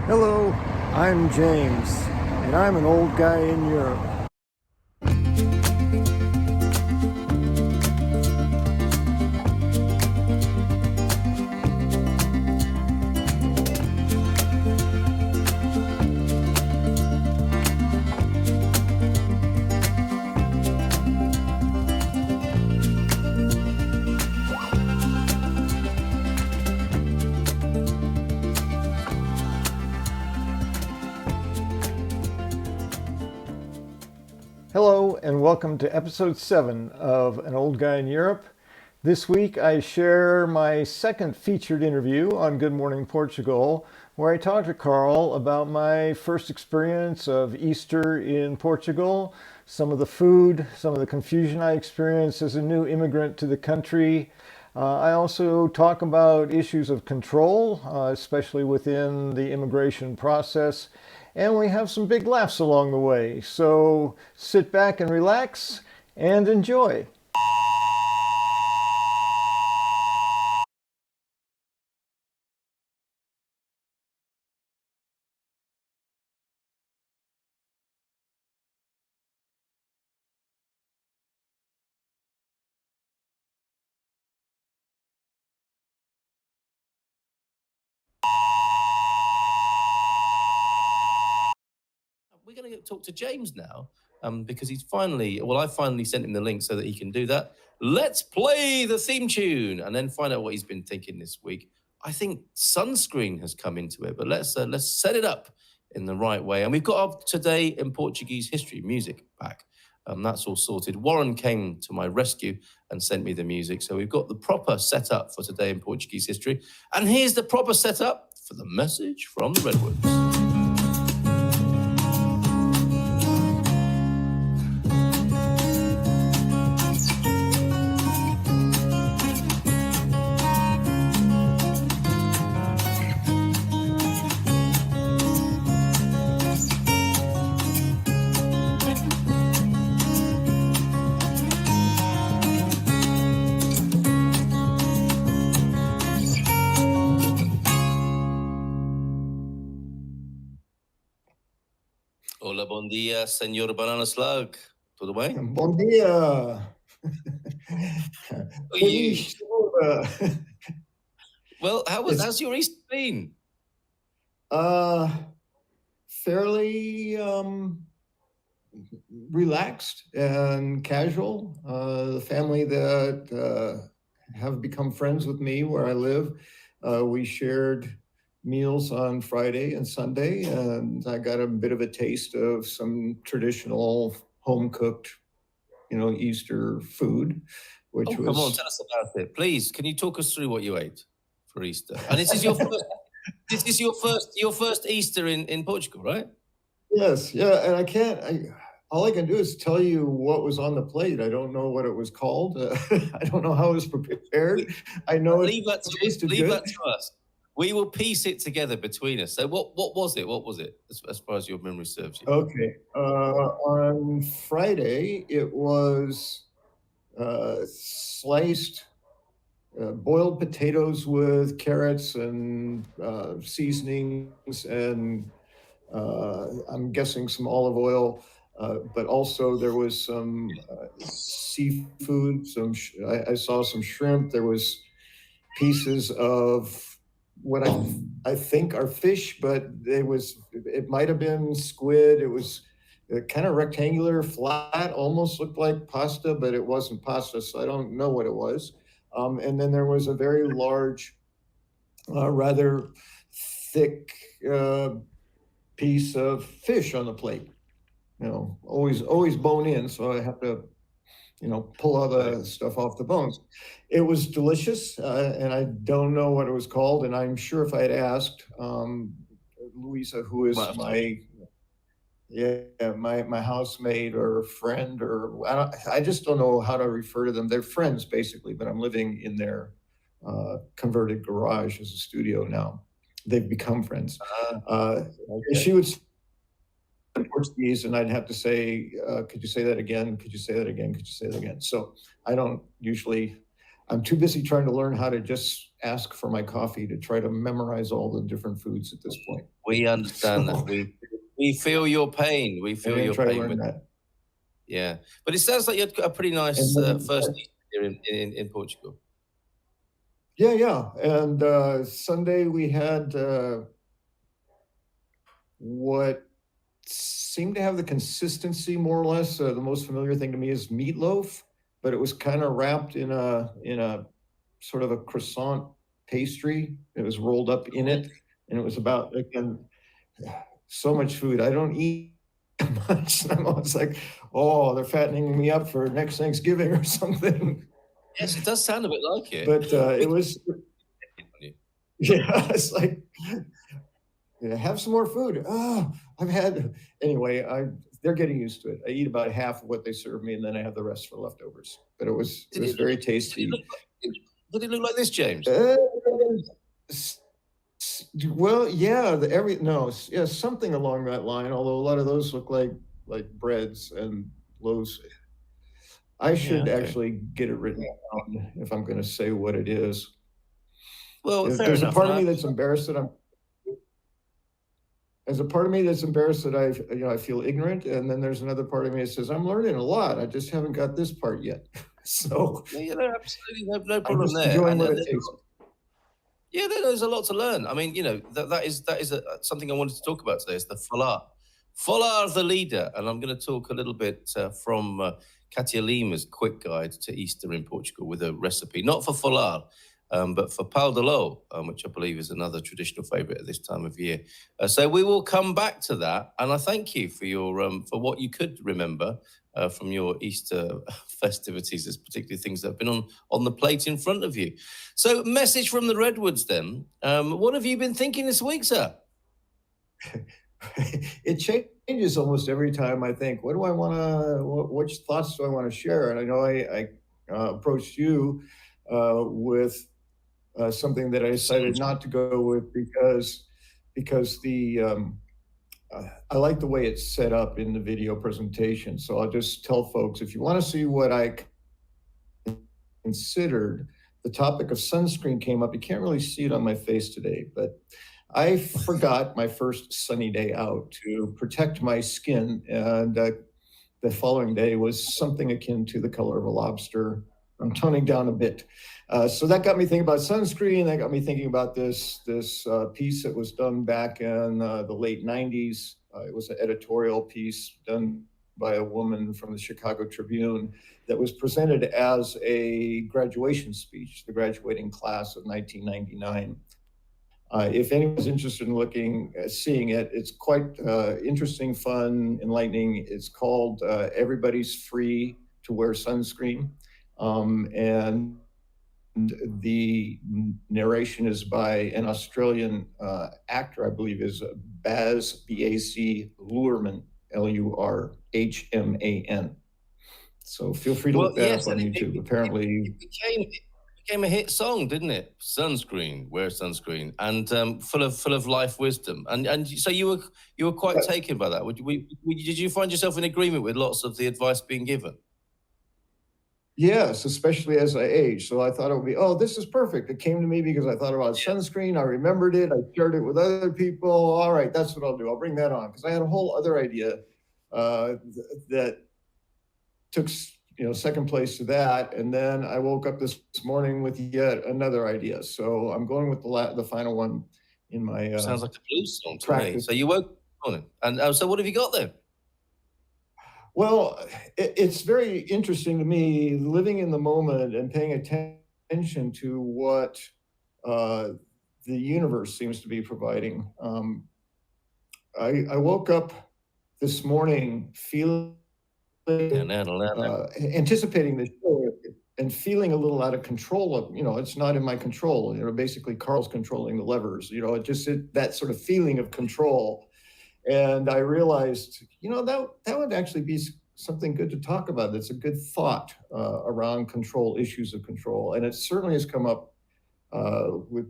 Hello, I'm James, and I'm an old guy in Europe. Hello, and welcome to episode 7 of An Old Guy in Europe. This week I share my second featured interview on Good Morning Portugal, where I talk to Carl about my first experience of Easter in Portugal, some of the food, some of the confusion I experienced as a new immigrant to the country. I also talk about issues of control, especially within the immigration process. And we have some big laughs along the way. So sit back and relax and enjoy. We're going to talk to James now because I finally sent him the link so that he can do that. Let's play the theme tune and then find out what he's been thinking this week. I think sunscreen has come into it, but let's set it up in the right way. And we've got our Today in Portuguese History music back. That's all sorted. Warren came to my rescue and sent me the music. So we've got the proper setup for Today in Portuguese History. And here's the proper setup for the message from the Redwoods. Hola, bom dia, Senor Banana Slug. Tudo bem? Bom dia! Well, how's your Easter been? Fairly relaxed and casual. The family that have become friends with me where I live, we shared meals on Friday and Sunday, and I got a bit of a taste of some traditional home-cooked, Easter food, which Come on, tell us about it, please. Can you talk us through what you ate for Easter? And this is your your first Easter in Portugal, right? Yes, yeah, and all I can do is tell you what was on the plate. I don't know what it was called. I don't know how it was prepared. I know leave that to us. We will piece it together between us. So what was it? What was it, as far as your memory serves you? Okay. On Friday, it was sliced boiled potatoes with carrots and seasonings and I'm guessing some olive oil, but also there was some seafood. I saw some shrimp. There was pieces of what I think are fish, but it might have been squid. It was kind of rectangular, flat, almost looked like pasta, but it wasn't pasta, so I don't know what it was. And then there was a very large, rather thick piece of fish on the plate. Always bone in, so I have to pull all the stuff off the bones. It was delicious, and I don't know what it was called. And I'm sure if I had asked Louisa, who is my housemate or friend, or I just don't know how to refer to them. They're friends basically, but I'm living in their converted garage as a studio now. They've become friends. Okay. She would Portuguese, and I'd have to say, could you say that again? Could you say that again? Could you say that again? So I'm too busy trying to learn how to just ask for my coffee to try to memorize all the different foods at this point. We understand that. So We feel your pain. We I'm feel gonna your try to pain learn with that. yeah. But it sounds like you had a pretty And nice then, first Easter here in Portugal. yeah, yeah. And Sunday we had what seemed to have the consistency more or less. The most familiar thing to me is meatloaf, but it was kind of wrapped in a sort of a croissant pastry. It was rolled up in it, and it was about, again, so much food. I don't eat much. I'm always like, oh, they're fattening me up for next Thanksgiving or something. Yes, it does sound a bit like it. But it was, yeah, it's like, yeah, have some more food. Oh, I've had anyway. They're getting used to it. I eat about half of what they serve me, and then I have the rest for leftovers. But it Did was it look very did it tasty. look like did it look like this, James? Uh, well, yeah, no, yeah, something along that line. Although a lot of those look like breads and loaves. I Yeah, should okay. actually get it written down if I'm going to say what it is. Well, fair There's a enough. part And of I me that's embarrassed that I'm There's a part of me that's embarrassed that I feel ignorant, and then there's another part of me that says I'm learning a lot. I just haven't got this part yet. So yeah, you know, absolutely no I'm problem just there. enjoying And what then it takes. yeah, there's a lot to learn. I mean, you know, that is something I wanted to talk about today. Is the Falar. Falar the leader, and I'm going to talk a little bit from Katia Lima's quick guide to Easter in Portugal with a recipe, not for Falar, but for pão de ló, which I believe is another traditional favourite at this time of year. So we will come back to that, and I thank you for your for what you could remember from your Easter festivities. There's particularly things that have been on the plate in front of you. So, message from the Redwoods then. What have you been thinking this week, sir? It changes almost every time I think, what do I want to, which thoughts do I want to share? And I know I approached you with something that I decided not to go with because I like the way it's set up in the video presentation. So I'll just tell folks, if you want to see what I considered, the topic of sunscreen came up. You can't really see it on my face today, but I forgot my first sunny day out to protect my skin, and the following day was something akin to the color of a lobster. I'm toning down a bit. So that got me thinking about sunscreen. That got me thinking about this piece that was done back in the late 90s. It was an editorial piece done by a woman from the Chicago Tribune that was presented as a graduation speech, the graduating class of 1999. If anyone's interested in seeing it, it's quite interesting, fun, enlightening. It's called Everybody's Free to Wear Sunscreen. And the narration is by an Australian actor, I believe is B-A-C Luhrmann, Lurhman. So feel free to Well, look that yes, up on and YouTube. Apparently, it became a hit song, didn't it? Sunscreen, wear sunscreen, and full of life wisdom. And so you were quite taken by that. Did you find yourself in agreement with lots of the advice being given? yes, especially as I age. So I thought it would be, oh, this is perfect. It came to me because I thought about sunscreen. I remembered it. I shared it with other people. All right, that's what I'll do. I'll bring that on because I had a whole other idea that took second place to that, and then I woke up this morning with yet another idea. So I'm going with the final one in my Sounds like a blues song to me. practice. So you woke up this morning, and so what have you got then? Well, it's very interesting to me living in the moment and paying attention to what uh, the universe seems to be providing. I woke up this morning feeling anticipating the show and feeling a little out of control of, it's not in my control. Basically Carl's controlling the levers, that sort of feeling of control. And I realized, that would actually be something good to talk about. That's a good thought around control, issues of control. And it certainly has come up with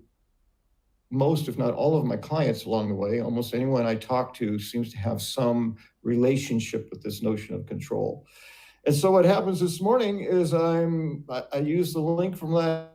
most, if not all, of my clients along the way. Almost anyone I talk to seems to have some relationship with this notion of control. And so what happens this morning is I use the link from last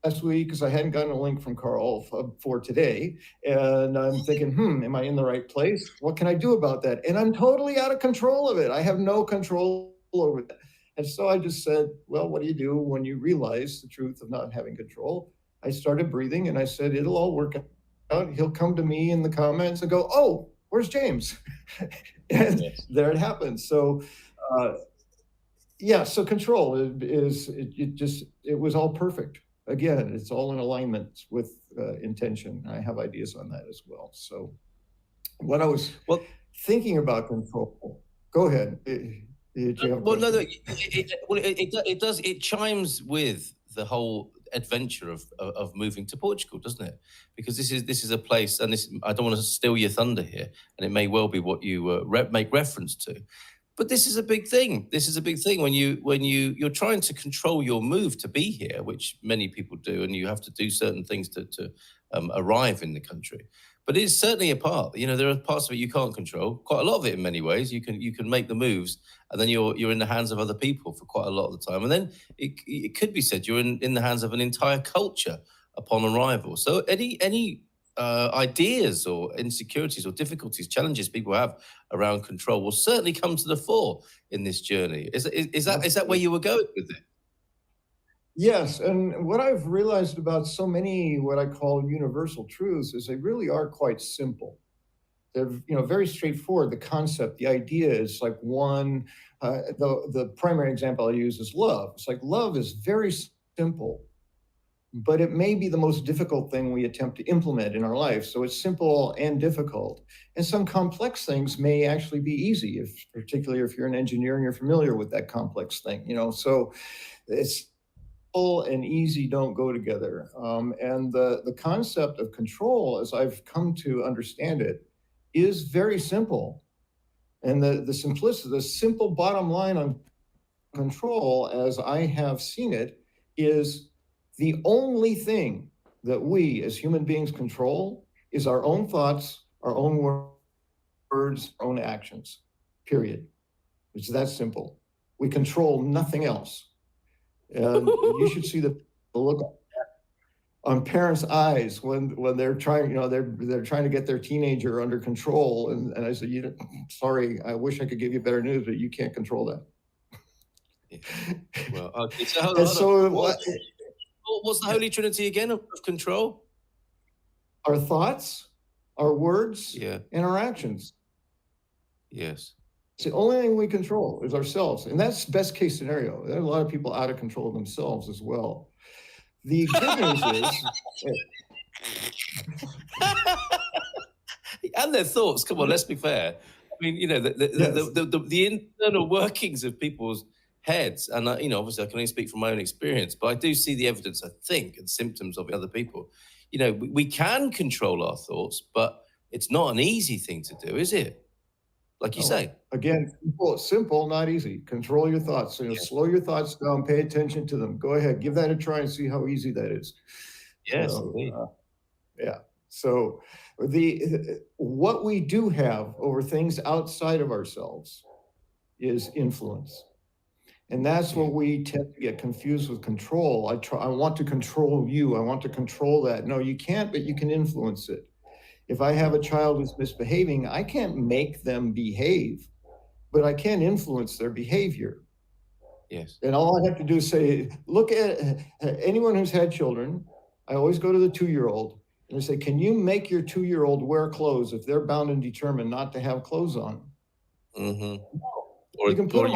last week because I hadn't gotten a link from Carl for today. And I'm thinking, am I in the right place? What can I do about that? And I'm totally out of control of it. I have no control over that. And so I just said, well, what do you do when you realize the truth of not having control? I started breathing and I said, it'll all work out. He'll come to me in the comments and go, oh, where's James? And Yes. there it happens. So, yeah, so control it was all perfect. Again, it's all in alignment with intention. I have ideas on that as well. So when I was Well, thinking about control, go ahead. Did you have a well, no, question? it does. It chimes with the whole adventure of moving to Portugal, doesn't it? Because this is a place, and this I don't want to steal your thunder here, and it may well be what you make reference to. But this is a big thing. This is a big thing when you're trying to control your move to be here, which many people do, and you have to do certain things to arrive in the country. But it's certainly a part. You know, there are parts of it you can't control. Quite a lot of it, in many ways, you can make the moves, and then you're in the hands of other people for quite a lot of the time. And then it could be said you're in the hands of an entire culture upon arrival. So any ideas or insecurities or difficulties, challenges people have around control will certainly come to the fore in this journey. Is that where you were going with it? Yes, and what I've realized about so many what I call universal truths is they really are quite simple. They're very straightforward. The concept, the idea is like one. The primary example I use is love. It's like love is very simple, but it may be the most difficult thing we attempt to implement in our life. So it's simple and difficult. And some complex things may actually be easy, particularly if you're an engineer and you're familiar with that complex thing. So it's simple and easy don't go together. And the concept of control, as I've come to understand it, is very simple. And the simple bottom line on control, as I have seen it, is the only thing that we as human beings control is our own thoughts, our own words, our own actions, period. It's that simple. We control nothing else. And you should see the look on parents' eyes when they're trying, they're trying to get their teenager under control. And I said, sorry, I wish I could give you better news, but you can't control that. Yeah. Well, okay. So hold And on. so What's the Holy Trinity again of control? our thoughts, our words, Yeah. and our actions. Yes. It's the only thing we control is ourselves. And that's best case scenario. There are a lot of people out of control of themselves as well. The good news is, And their thoughts. Come on, let's be fair. I mean, Yes. the internal workings of people's heads, and obviously, I can only speak from my own experience, but I do see the evidence, I think, and symptoms of other people. We can control our thoughts, but it's not an easy thing to do, is it? Like you say. Again, simple, not easy. Control your thoughts. Slow your thoughts down, pay attention to them. Go ahead, give that a try and see how easy that is. Yes, So, indeed. yeah. So what we do have over things outside of ourselves is influence. And that's what we tend to get confused with control. I want to control you. I want to control that. No, you can't, but you can influence it. If I have a child who's misbehaving, I can't make them behave, but I can influence their behavior. Yes. And all I have to do is say, look at anyone who's had children. I always go to the 2-year-old and I say, can you make your 2-year-old wear clothes if they're bound and determined not to have clothes on? Mm-hmm. You can put them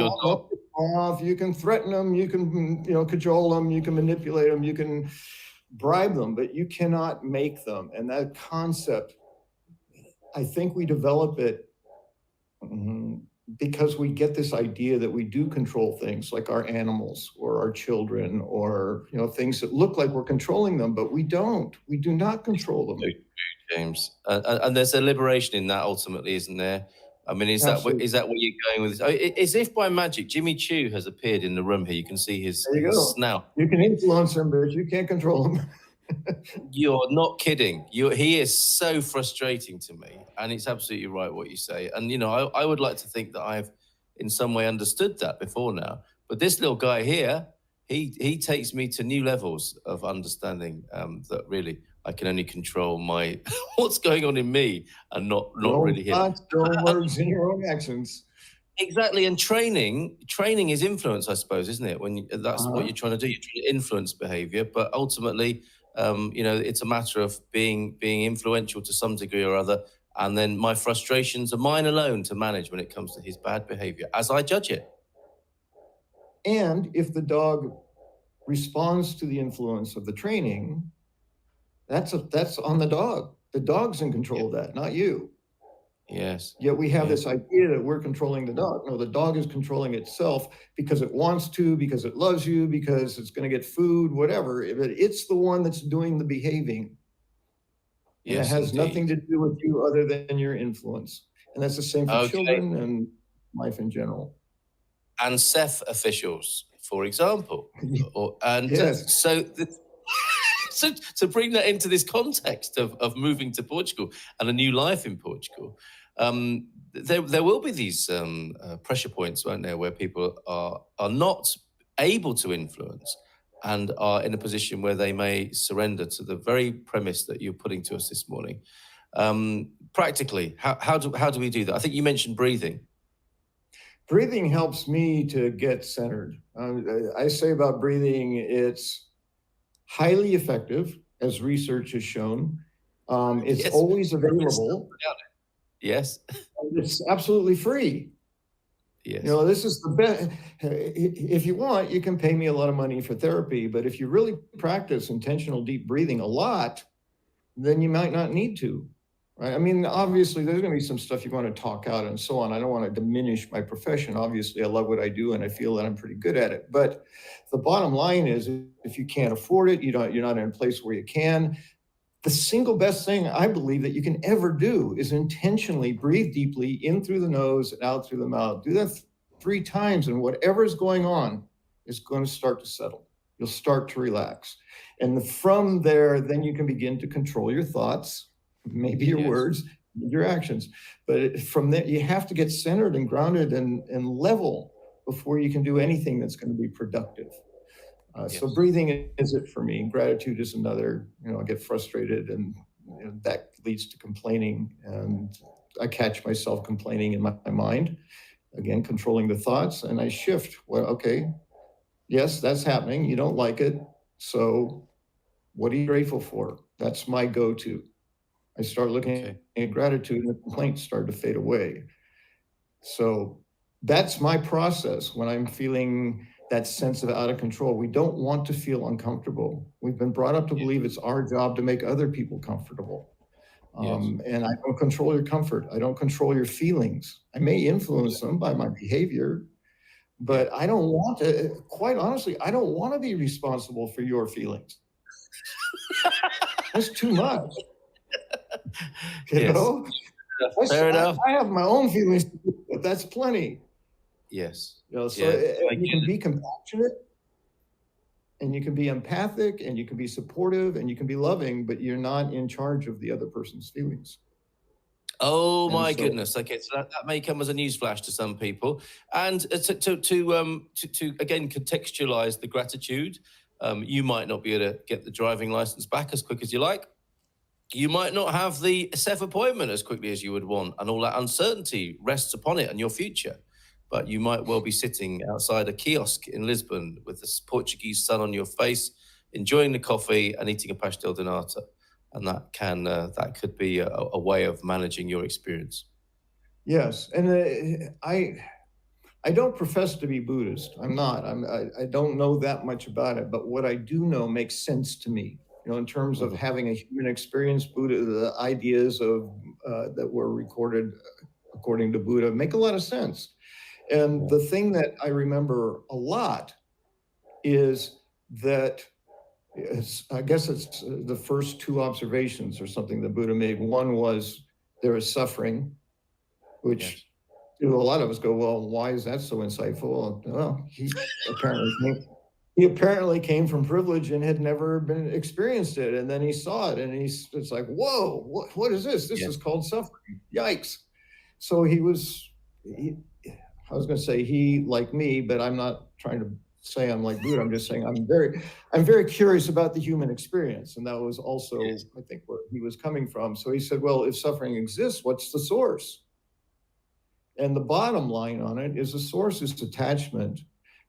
off, you can threaten them, you can, cajole them, you can manipulate them, you can bribe them, but you cannot make them. And that concept, I think we develop it because we get this idea that we do control things like our animals or our children or, things that look like we're controlling them, but we don't. We do not control them. James. And there's a liberation in that ultimately, isn't there? I mean, is that where you're going with this? As if by magic, Jimmy Chu has appeared in the room here. You can see his snout. You can influence him, but you can't control him. You're not kidding. He is so frustrating to me, and it's absolutely right what you say. And I would like to think that I've in some way understood that before now. But this little guy here, he takes me to new levels of understanding that really I can only control my what's going on in me and Your not own really him. thoughts, your own words, and your own actions. Exactly, and training is influence, I suppose, isn't it? That's what Uh-huh. you're trying to do. You're trying to influence behavior, but ultimately, it's a matter of being influential to some degree or other. And then my frustrations are mine alone to manage when it comes to his bad behavior, as I judge it. And if the dog responds to the influence of the training, that's on the dog. The dog's in control of that, not you. Yes. Yet we have Yeah. this idea that we're controlling the dog. No, the dog is controlling itself because it wants to, because it loves you, because it's going to get food, whatever. But it's the one that's doing the behaving. And it Yes, has nothing indeed. to do with you other than your influence. And that's the same for Okay. children and life in general. And Seth officials, for example, Yes. so to bring that into this context of moving to Portugal and a new life in Portugal, there will be these pressure points, won't there, where people are not able to influence and are in a position where they may surrender to the very premise that you're putting to us this morning. Practically, how do we do that? I think you mentioned breathing. Breathing helps me to get centered. I say about breathing, it's highly effective, as research has shown. It's Yes. always available. Yes. It's absolutely free. Yes. This is the best. If you want, you can pay me a lot of money for therapy, but if you really practice intentional deep breathing a lot, then you might not need to. Right? I mean, obviously, there's going to be some stuff you want to talk out and so on. I don't want to diminish my profession. Obviously, I love what I do, and I feel that I'm pretty good at it. But the bottom line is, if you can't afford it, you're not in a place where you can. The single best thing I believe that you can ever do is intentionally breathe deeply in through the nose and out through the mouth. Do that 3 times, and whatever is going on is going to start to settle. You'll start to relax. And from there, then you can begin to control your thoughts, maybe your words, your actions. But from there, you have to get centered and grounded and level before you can do anything that's going to be productive. So breathing is it for me. Gratitude is another. I get frustrated, and that leads to complaining. And I catch myself complaining in my mind. Again, controlling the thoughts, and I shift. Well, okay, yes, that's happening. You don't like it. So what are you grateful for? That's my go-to. I start looking at gratitude, and the complaints start to fade away. So that's my process when I'm feeling that sense of out of control. We don't want to feel uncomfortable. We've been brought up to believe it's our job to make other people comfortable. And I don't control your comfort. I don't control your feelings. I may influence them by my behavior, but I don't want to, quite honestly, I don't want to be responsible for your feelings. That's too much. Fair enough. I have my own feelings, but that's plenty. Yes. So you can be compassionate, and you can be empathic, and you can be supportive, and you can be loving, but you're not in charge of the other person's feelings. Oh my goodness! Okay, so that may come as a newsflash to some people, and to again contextualize the gratitude, you might not be able to get the driving license back as quick as you like. You might not have the SEF appointment as quickly as you would want, and all that uncertainty rests upon it and your future. But you might well be sitting outside a kiosk in Lisbon with the Portuguese sun on your face, enjoying the coffee and eating a pastel de nata. And that could be a way of managing your experience. Yes, and I don't profess to be Buddhist. I'm not. I don't know that much about it, but what I do know makes sense to me. In terms of having a human experience, Buddha, the ideas of that were recorded according to Buddha make a lot of sense. And the thing that I remember a lot is that I guess it's the first 2 observations or something that Buddha made. One was there is suffering, which a lot of us go, well, why is that so insightful? Well, he apparently came from privilege and had never been experienced it. And then he saw it, and it's like, whoa, what is this? This is called suffering. Yikes. So I was going to say he, like me, but I'm not trying to say I'm like Buddha. I'm just saying I'm very curious about the human experience. And that was also, Yes. I think, where he was coming from. So he said, well, if suffering exists, what's the source? And the bottom line on it is the source is attachment.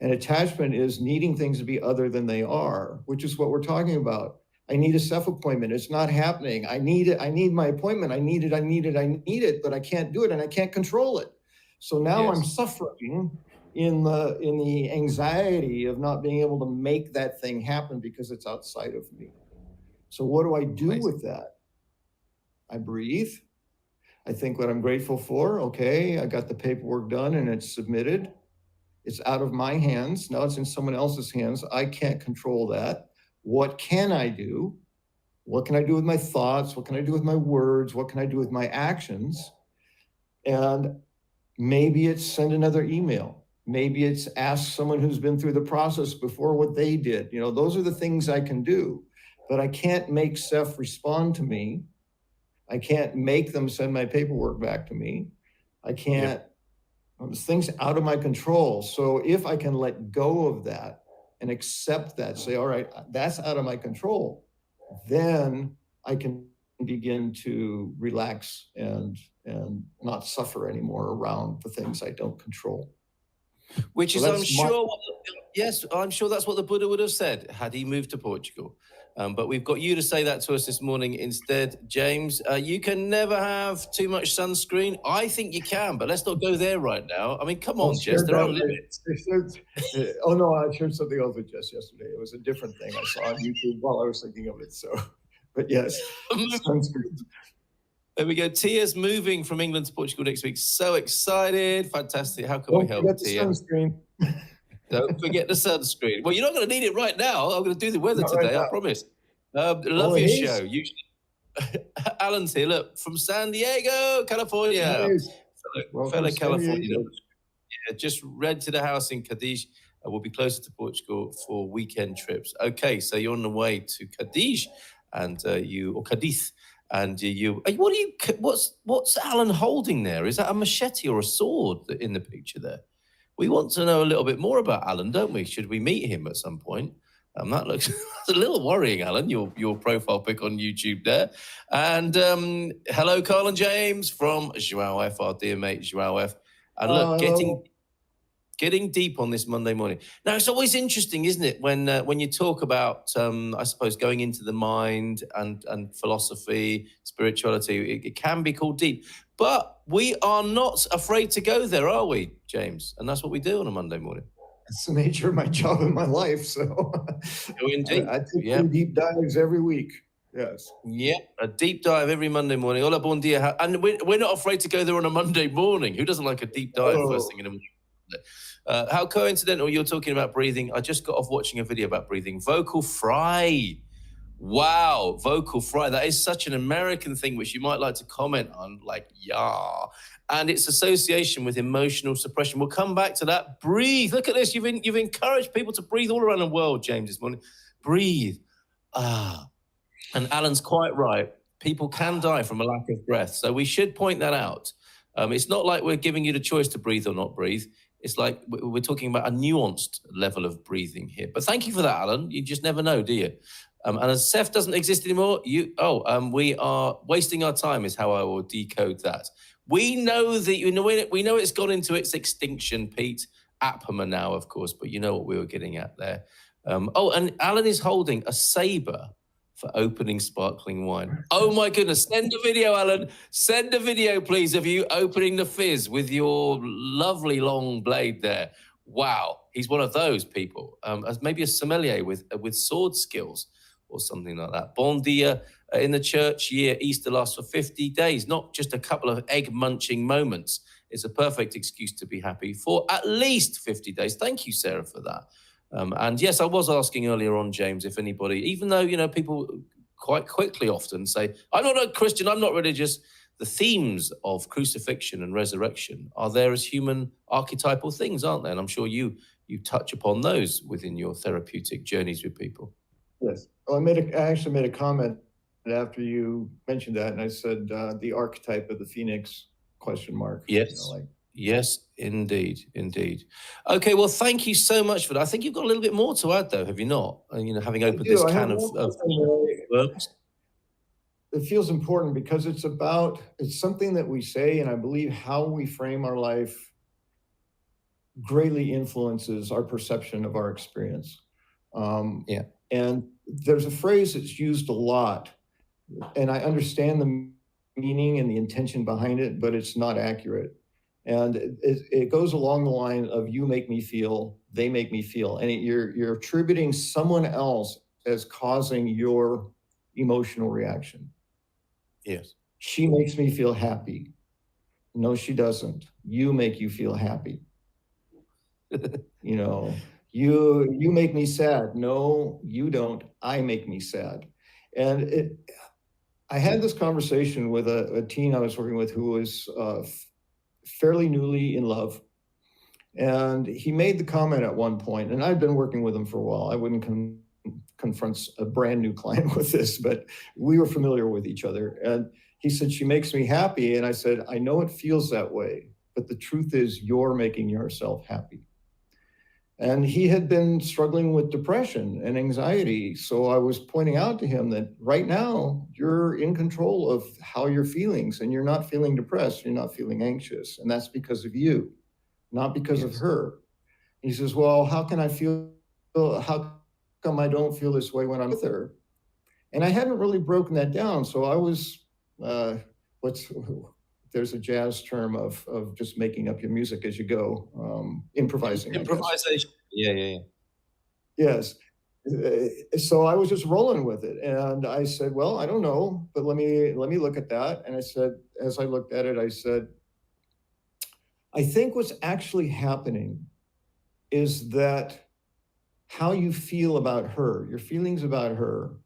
And attachment is needing things to be other than they are, which is what we're talking about. I need a self appointment. It's not happening. I need it. I need my appointment. I need it, but I can't do it and I can't control it. So now I'm Yes. suffering in the anxiety of not being able to make that thing happen because it's outside of me. So what do I do Amazing. with that? I breathe. I think what I'm grateful for. Okay, I got the paperwork done and it's submitted. It's out of my hands. Now it's in someone else's hands. I can't control that. What can I do? What can I do with my thoughts? What can I do with my words? What can I do with my actions? And maybe it's send another email. Maybe it's ask someone who's been through the process before what they did. You know, those are the things I can do. But I can't make Seth respond to me. I can't make them send my paperwork back to me. I can't, things out of my control. So if I can let go of that and accept that, say, all right, that's out of my control, then I can begin to relax and not suffer anymore around the things I don't control. Which So is, I'm that's sure, yes, I'm sure that's what the Buddha would have said had he moved to Portugal. But we've got you to say that to us this morning instead, James. You can never have too much sunscreen. I think you can, but let's not go there right now. I mean, come on, Jess, there are limits. Oh no, I shared something else with Jess yesterday. It was a different thing I saw on YouTube while I was thinking of it. So, but yes, sunscreen. There we go. Tia's moving from England to Portugal next week. So excited. Fantastic. How can we help, Tia? Sunscreen. Don't forget the sunscreen. Well, you're not going to need it right now. I'm going to do the weather today, I promise. Love your show. Usually, Alan's here, look, from San Diego, California. Nice. Fellow Californian. Yeah, just rented a house in Cadiz. We'll be closer to Portugal for weekend trips. Okay, so you're on the way to Cadiz, and or Cadiz, and what's Alan holding there? Is that a machete or a sword in the picture there? We want to know a little bit more about Alan, don't we? Should we meet him at some point? That looks a little worrying, Alan, your profile pic on YouTube there. And hello, Carl and James from Joao F, our dear mate Joao F. And look, getting deep on this Monday morning. Now, it's always interesting, isn't it, when you talk about, I suppose, going into the mind and philosophy, spirituality, it can be called deep. But we are not afraid to go there, are we, James? And that's what we do on a Monday morning. It's the nature of my job in my life. So I take deep dives every week. Yes. Yeah, a deep dive every Monday morning. Hola, bon dia. And we're not afraid to go there on a Monday morning. Who doesn't like a deep dive first thing in the morning? How coincidental you're talking about breathing. I just got off watching a video about breathing. Vocal fry. Wow, vocal fry. That is such an American thing, which you might like to comment on, like, yeah. And its association with emotional suppression. We'll come back to that. Breathe. Look at this. You've encouraged people to breathe all around the world, James, this morning. Breathe. And Alan's quite right. People can die from a lack of breath. So we should point that out. It's not like we're giving you the choice to breathe or not breathe. It's like we're talking about a nuanced level of breathing here. But thank you for that, Alan. You just never know, do you? And as Seth doesn't exist anymore, we are wasting our time is how I will decode that. We know that, we know it's gone into its extinction, Pete. Apama now, of course, but you know what we were getting at there. And Alan is holding a saber for opening sparkling wine. Oh my goodness, send a video, Alan. Send a video, please, of you opening the fizz with your lovely long blade there. Wow, he's one of those people, as maybe a sommelier with sword skills or something like that. Bon dia in the church year, Easter lasts for 50 days, not just a couple of egg-munching moments. It's a perfect excuse to be happy for at least 50 days. Thank you, Sarah, for that. And yes, I was asking earlier on, James, if anybody, even though, people quite quickly often say, I'm not a Christian, I'm not religious, the themes of crucifixion and resurrection are there as human archetypal things, aren't they? And I'm sure you touch upon those within your therapeutic journeys with people. Yes. Well, I actually made a comment after you mentioned that, and I said the archetype of the phoenix ? Yes. Yes, indeed, indeed. Okay, well, thank you so much for that. I think you've got a little bit more to add, though, have you not? Having I opened do. this I have can of one more thing worms. that it feels important because it's something that we say, and I believe how we frame our life greatly influences our perception of our experience. Yeah. And there's a phrase that's used a lot, and I understand the meaning and the intention behind it, but it's not accurate. And it goes along the line of you make me feel, they make me feel, and you're attributing someone else as causing your emotional reaction. Yes. She makes me feel happy. No, she doesn't. You make you feel happy. You know, you make me sad. No, you don't. I make me sad. And I had this conversation with a teen I was working with who was fairly newly in love. And he made the comment at one point, and I'd been working with him for a while. I wouldn't confront a brand new client with this, but we were familiar with each other. And he said, she makes me happy. And I said, I know it feels that way, but the truth is you're making yourself happy. And he had been struggling with depression and anxiety. So I was pointing out to him that right now you're in control of how you're feeling, and you're not feeling depressed, you're not feeling anxious. And that's because of you, not because of her. He says, well, how come I don't feel this way when I'm with her? And I hadn't really broken that down. So I was, there's a jazz term of just making up your music as you go, improvising. Improvisation. Yeah. Yes. So I was just rolling with it, and I said, "Well, I don't know, but let me look at that." And I said, as I looked at it, I said, "I think what's actually happening is that how you feel about her, your feelings about her,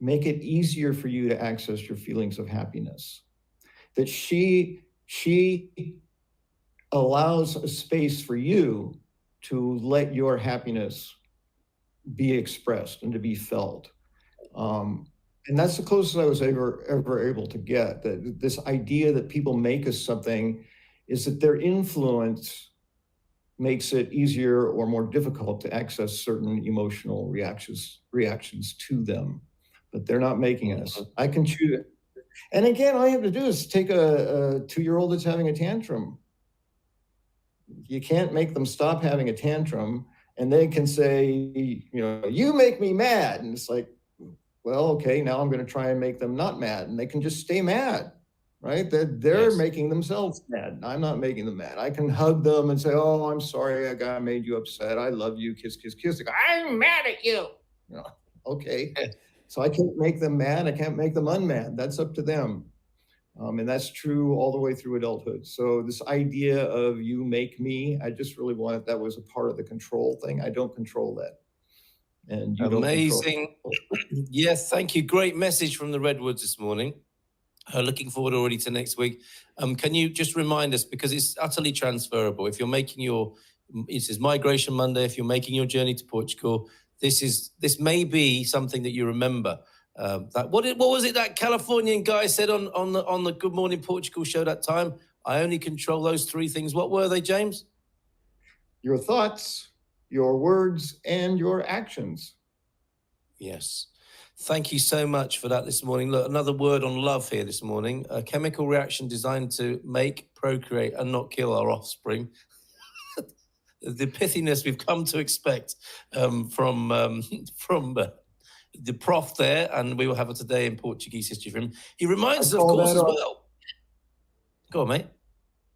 make it easier for you to access your feelings of happiness. That she allows a space for you to let your happiness be expressed and to be felt." And that's the closest I was ever able to get. That this idea that people make us something is that their influence makes it easier or more difficult to access certain emotional reactions to them, but they're not making us. I can choose it. And again, all you have to do is take a 2-year-old that's having a tantrum. You can't make them stop having a tantrum, and they can say, you make me mad. And it's like, well, okay, now I'm going to try and make them not mad, and they can just stay mad, right? They're making themselves mad. I'm not making them mad. I can hug them and say, oh, I'm sorry, I made you upset. I love you. Kiss, kiss, kiss. They go, I'm mad at you. Okay. So I can't make them mad. I can't make them unmad. That's up to them. And that's true all the way through adulthood. So this idea of you make me, I just really wanted, that was a part of the control thing. I don't control that. And you Amazing. Don't control. Yes, thank you. Great message from the Redwoods this morning. Looking forward already to next week. Can you just remind us, because it's utterly transferable, if you're making it says Migration Monday, if you're making your journey to Portugal, this may be something that you remember. What was it that Californian guy said on the Good Morning Portugal show that time? I only control those 3 things. What were they, James? Your thoughts, your words, and your actions. Yes. Thank you so much for that this morning. Look, another word on love here this morning. A chemical reaction designed to make, procreate, and not kill our offspring. The pithiness we've come to expect from the prof there, and we will have it today in Portuguese history from him. He reminds us, of course, as well. Go on, mate.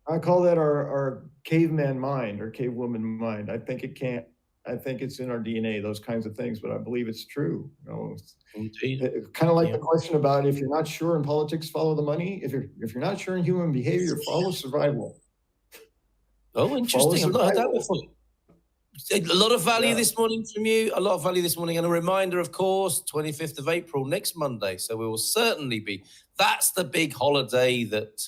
I call that our caveman mind or cavewoman mind. I think it's in our DNA, those kinds of things, but I believe it's true. Indeed. Kind of like the question about if you're not sure in politics, follow the money. If you're not sure in human behavior, follow survival. Oh, interesting. I've not heard that before. A lot of value this morning from you. A lot of value this morning. And a reminder, of course, 25th of April, next Monday. So we will certainly be. That's the big holiday that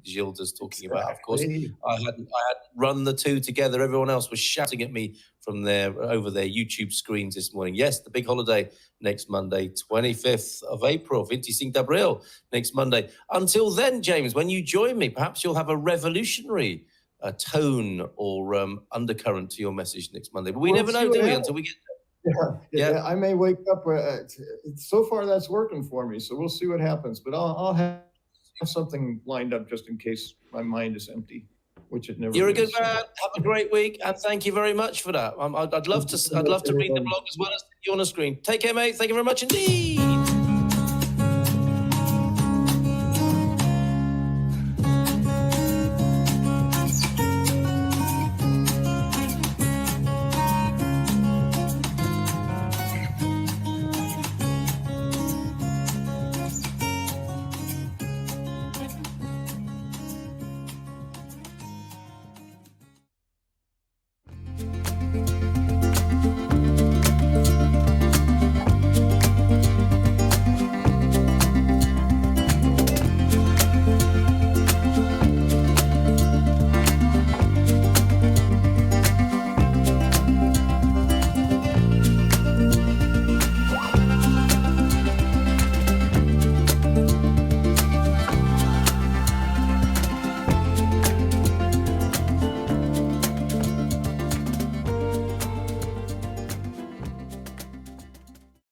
Gilda's talking about. Of course, I had run the two together. Everyone else was shouting at me from over their YouTube screens this morning. Yes, the big holiday next Monday, 25th of April, 25 de Abril, next Monday. Until then, James, when you join me, perhaps you'll have a revolutionary tone or undercurrent to your message next Monday. But we never know, do we, until we get there. Yeah, I may wake up. So far, that's working for me. So we'll see what happens. But I'll have something lined up just in case my mind is empty, which it never is. You're a good man. Have a great week, and thank you very much for that. I'd love to read the blog as well as see you on the screen. Take care, mate. Thank you very much indeed.